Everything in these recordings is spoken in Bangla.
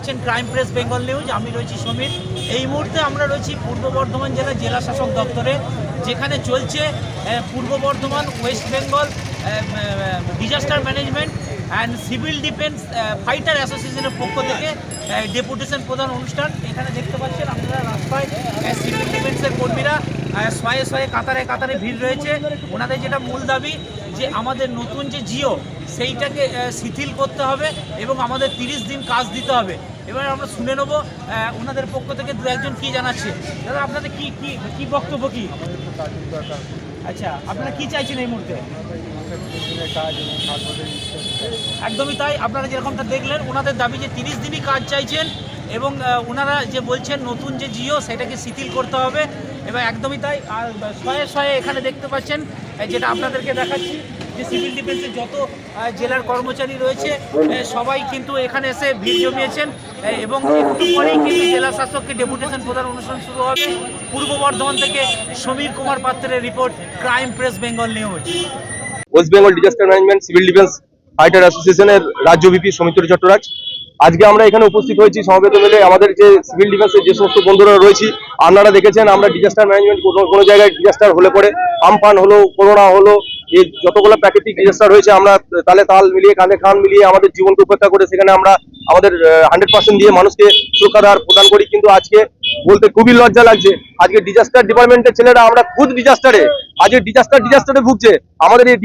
দেখছেন ক্রাইম প্রেস বেঙ্গল নিউজ। আমি রয়েছি সমীর। এই মুহূর্তে আমরা রয়েছি পূর্ব বর্ধমান জেলার জেলা শাসক দপ্তরে, যেখানে চলছে পূর্ব Bardhaman West Bengal disaster management and civil defence fighter অ্যাসোসিয়েশনের পক্ষ থেকে ডেপুটেশন প্রদান অনুষ্ঠান। এখানে দেখতে পাচ্ছেন আপনারা রাস্তায় সিভিল ডিফেন্সের কর্মীরা শয়ে শয়ে কাতারে কাতারে ভিড় রয়েছে। ওনাদের যেটা মূল দাবি যে আমাদের নতুন যে জিও সেইটাকে শিথিল করতে হবে এবং আমাদের 30 দিন কাজ দিতে হবে। এবার আমরা শুনে নেব ওনাদের পক্ষ থেকে দু একজন কী জানাচ্ছে। দাদা, আপনাদের কি বক্তব্য কি? আচ্ছা, আপনারা কি চাইছেন এই মুহূর্তে? একদমই তাই, আপনারা যেরকমটা দেখলেন ওনাদের দাবি যে 30 দিনই কাজ চাইছেন এবং ওনারা যে বলছেন নতুন যে জিও সেটাকে শিথিল করতে হবে। এবার একদমই তাই। আর শয়ে শয়ে এখানে দেখতে পাচ্ছেন, যেটা আপনাদেরকে দেখাচ্ছি, যে সিভিল ডিফেন্সের যত জেলার কর্মচারী রয়েছে সবাই কিন্তু এখানে এসে ভিড় জমিয়েছেন এবং একটু পরেই কিন্তু জেলা শাসককে ডেপুটেশন প্রদান অনুষ্ঠান শুরু হবে। পূর্ব বর্ধমান থেকে সমীর কুমার পাত্রের report, crime press Bengal news. West Bengal disaster management civil defence fighter অ্যাসোসিয়েশনের রাজ্য ভিপি সৌমিত্র চট্টরাজ। আজকে আমরা এখানে উপস্থিত হয়েছি সমবেত মিলে আমাদের যে সিভিল ডিফেন্সের যে সমস্ত বন্ধুরা রয়েছি। আপনারা দেখেছেন আমরা ডিজাস্টার ম্যানেজমেন্ট কোনো জায়গায় ডিজাস্টার হলে পরে আমফান হলো, করোনা হলো, এই যতগুলো প্রাকৃতিক ডিজাস্টার রয়েছে আমরা তালে তাল মিলিয়ে কাঁধে কাঁধ মিলিয়ে আমাদের জীবনকে উপেক্ষা করে সেখানে আমরা আমাদের 100% দিয়ে মানুষকে সুরক্ষা প্রদান করি। কিন্তু আজকে বলতে খুবই লজ্জা লাগছে, আজকে ডিজাস্টার ডিপার্টমেন্টের ছেলেরা আমরা খুদ আজকে ডিজাস্টারে ভুগছে। আমাদের এই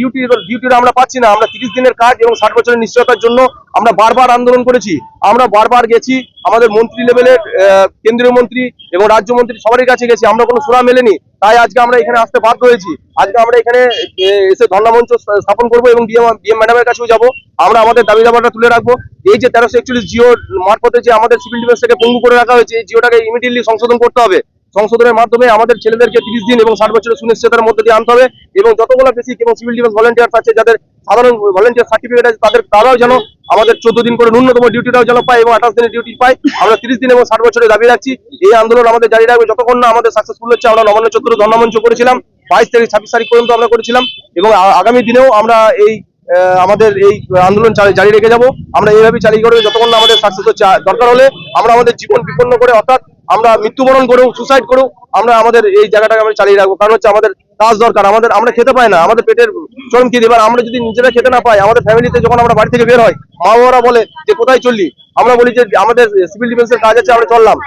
ডিউটিটা আমরা পাচ্ছি না। আমরা 30 দিনের কাজ এবং 60 বছরের নিশ্চয়তার জন্য আমরা বারবার আন্দোলন করেছি। আমরা বারবার গেছি আমাদের মন্ত্রী লেভেলের, কেন্দ্রীয় মন্ত্রী এবং রাজ্যমন্ত্রী সবার কাছে গেছি, আমরা কোনো সুরা মেলেনি। তাই আজকে আমরা এখানে আসতে বাধ্য হয়েছি। আজকে আমরা এখানে এসে ধর্ণা মঞ্চ স্থাপন করবো এবং ডিএম ম্যাডামের কাছেও যাবো। আমরা আমাদের দাবি দাবাটা তুলে রাখবো। এই যে 1341 জিও মারফতে যে আমাদের সিভিল ডিফেন্সটাকে পঙ্গু করে রাখা হয়েছে, এই জিওটাকে ইমিডিয়েটলি সংশোধন করতে হবে। সংশোধনের মাধ্যমে আমাদের ছেলেদেরকে 30 দিন এবং 60 বছরের সুনিশ্চয়তার মধ্যে দিয়ে আনতে হবে এবং যতগুলো বেসিক এবং সিভিল ডিফেন্স ভলেন্টিয়ার্স আছে, যাদের সাধারণ ভলেন্টিয়ার সার্টিফিকেট আছে, তারাও যেন আমাদের 14 দিন করে ন্যূনতম ডিউটিটাও যেন পায় এবং 28 দিনের ডিউটি পায়। আমরা 30 দিন এবং 60 বছরের দাবি রাখছি। এই আন্দোলন আমাদের জারি রাখবে যতক্ষণ না আমাদের সাকসেসফুল হচ্ছে। আমরা নবান্ন চত্বরে ধর্ণা মঞ্চ করেছিলাম 22 থেকে 26 তারিখ পর্যন্ত আমরা করেছিলাম এবং আগামী দিনেও আমরা এই আমাদের এই আন্দোলন জারি রেখে যাব। আমরা এইভাবে চালিয়ে করবো যতক্ষণ না আমাদের সাকসেস হচ্ছে। দরকার হলে আমরা আমাদের জীবন বিপন্ন করে, অর্থাৎ আমরা মৃত্যুবরণ করেও, সুসাইড করেও আমরা আমাদের এই জায়গাটাকে আমরা চালিয়ে রাখবো। কারণ হচ্ছে আমাদের কাজ দরকার। আমরা খেতে পাই না, আমাদের পেটের চরম খিদে। এবার আমরা যদি নিজেরা খেতে না পাই, আমাদের ফ্যামিলিতে যখন আমরা বাড়ি থেকে বের হয়, মা বাবারা বলে যে কোথায় চললি। আমরা বলি যে আমাদের সিভিল ডিফেন্সের কাজ আছে, আমরা চললাম।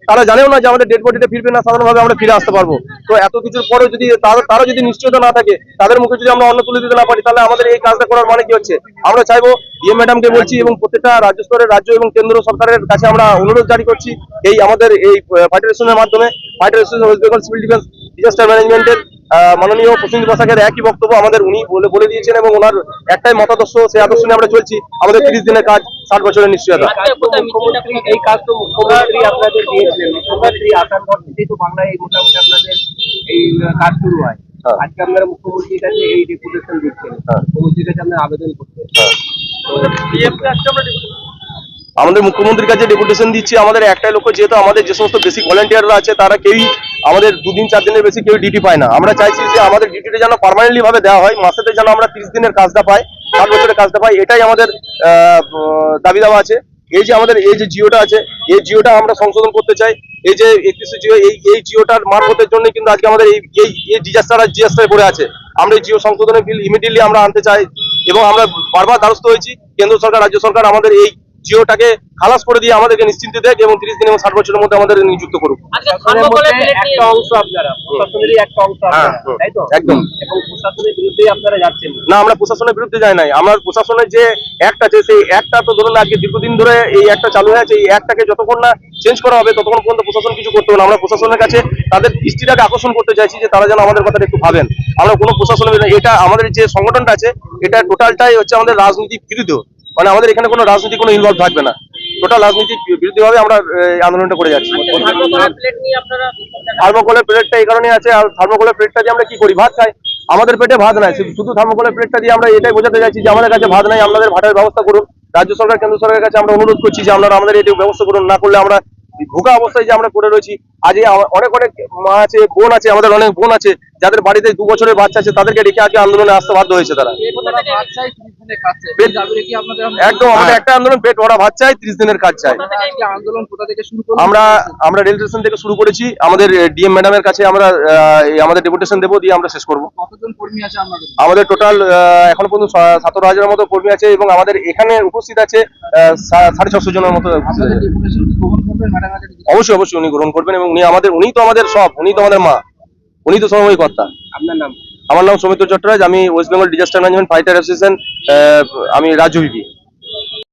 তারা জানেও না যে আমাদের ডেড বডিটা ফিরবে না, সাধারণভাবে আমরা ফিরে আসতে পারবো। তো এত কিছুর পরেও যদি তারা যদি নিশ্চয়তা না থাকে, তাদের মুখে যদি আমরা অন্ন তুলে দিতে না পারি, তাহলে আমাদের এই কাজটা করার মানে কি হচ্ছে? আমরা চাইবো, ডিএম ম্যাডামকে বলছি এবং প্রত্যেকটা রাজ্য স্তরের রাজ্য এবং কেন্দ্র সরকারের কাছে আমরা অনুরোধ জারি করছি, এই আমাদের এই ফাইটার অ্যাসোসিয়েশনের মাধ্যমে, fighter association West Bengal civil defence disaster ম্যানেজমেন্টের মাননীয় প্রসেনজিৎ বসাকের একই বক্তব্য আমাদের উনি বলে দিয়েছেন এবং ওনার একটাই মতাদর্শ, সেই আদর্শ নিয়ে আমরা চলছি। আমাদের 30 দিনের কাজ, 60 বছরের নিশ্চয়তা। এই কাজ তো মুখ্যমন্ত্রী আপনাদের দিয়েছিলেন, মুখ্যমন্ত্রী আসার পর থেকেই তো বাংলায় এই মোটামুটি আপনাদের এই কাজ শুরু হয়। আজকে আপনারা মুখ্যমন্ত্রীর কাছে এই ডেপুটেশন দিচ্ছেন, মুখ্যমন্ত্রীর কাছে আপনারা আবেদন করছেন। আমাদের মুখ্যমন্ত্রীর কাছে ডেপুটেশন দিচ্ছি। আমাদের একটাই লক্ষ্য, যেহেতু আমাদের যে সমস্ত বেসিক ভলেন্টিয়াররা আছে তারা কেউই আমাদের 2 দিন 4 দিনের বেশি কেউ ডিউটি পায় না। আমরা চাইছি যে আমাদের ডিউটিটা যেন পার্মানেন্টলি ভাবে দেওয়া হয়, মাসেতে যেন আমরা 30 দিনের কাজটা পাই, 60 বছরের কাজটা পাই। এটাই আমাদের দাবি দাওয়া আছে। এই যে আমাদের এই যে জিওটা আছে, এই জিওটা আমরা সংশোধন করতে চাই। এই যে 31 জিও, এই জিওটার মারফতের জন্য কিন্তু আজকে আমাদের এই ডিজাস্টারে পড়ে আছে। আমরা এই জিও সংশোধনের বিল ইমিডিয়েটলি আমরা আনতে চাই এবং আমরা বারবার দ্বারস্থ হয়েছি কেন্দ্র সরকার, রাজ্য সরকার আমাদের এই জিওটাকে খালাস করে দিয়ে আমাদেরকে নিশ্চিন্তে দেখ এবং 30 দিন এবং 60 বছরের মধ্যে আমাদের নিযুক্ত করুক। একটা অংশ আপনারা প্রশাসনেরই একটা অংশ, তাই তো? একদম। এবং প্রশাসনের বিরুদ্ধে আপনারা যাচ্ছেন না, আমরা প্রশাসনের বিরুদ্ধে যাই নাই। আমরা প্রশাসনের যে অ্যাক্ট আছে, সেই অ্যাক্টটা তো ধরুন আজকে দীর্ঘদিন ধরে এই অ্যাক্টটা চালু হয়ে আছে। এই অ্যাক্টটাকে যতক্ষণ না চেঞ্জ করা হবে ততক্ষণ পর্যন্ত প্রশাসন কিছু করতে হবে না। আমরা প্রশাসনের কাছে তাদের দৃষ্টিটাকে আকর্ষণ করতে চাইছি যে তারা যেন আমাদের কথাটা একটু ভাবেন। আমরা কোনো প্রশাসনের, এটা আমাদের যে সংগঠনটা আছে এটা টোটালটাই হচ্ছে আমাদের রাজনীতি বিরুদ্ধ। মানে আমাদের এখানে কোনো রাজনীতি কোনো ইনভলভ থাকবে না, টোটাল রাজনীতির বিরুদ্ধে ভাবে আমরা আন্দোলনটা করে যাচ্ছি। থার্মোকলের প্লেটটা এই কারণে আছে, আর থার্মোকলের প্লেটটা দিয়ে আমরা কি করি? ভাত খাই। আমাদের পেটে ভাত নাই, শুধু থার্মোকলের প্লেটটা দিয়ে আমরা এটাই বোঝাতে চাইছি যে আমাদের কাছে ভাত নাই, আমাদের ভাতের ব্যবস্থা করুন। রাজ্য সরকার, কেন্দ্র সরকারের কাছে আমরা অনুরোধ করছি যে আপনারা আমাদের এটি ব্যবস্থা করুন। না করলে আমরা ভোগা অবস্থায় যে আমরা পড়ে রয়েছি। আজ অনেক মা আছে, বোন আছে, আমাদের অনেক বোন আছে যাদের বাড়িতে 2 বছরের বাচ্চা আছে তাদেরকে রেখে আজকে আন্দোলনে আসতে বাধ্য হয়েছে তারা। একদম আমাদের একটা আন্দোলন, পেট ভরা ভাত চাই, 30 দিনের কাজ চাই। আমরা রেল স্টেশন থেকে শুরু করেছি, আমাদের ডিএম ম্যাডামের কাছে আমরা আমাদের ডেপুটেশন দেবো, দিয়ে আমরা শেষ করব। আমাদের টোটাল এখন পর্যন্ত 17,000-এর মতো কর্মী আছে এবং আমাদের এখানে উপস্থিত আছে 650 জনের মতো। অবশ্যই অবশ্যই উনি গ্রহণ করবেন এবং উনি তো আমাদের সব, উনি তো আমাদের মা, উনি তো সময় কর্তা। আপনার নাম? আমার নাম সৌমিত্র চট্টরাজ, আমি West Bengal disaster management fighter association, আমি রাজ্য ভিপি।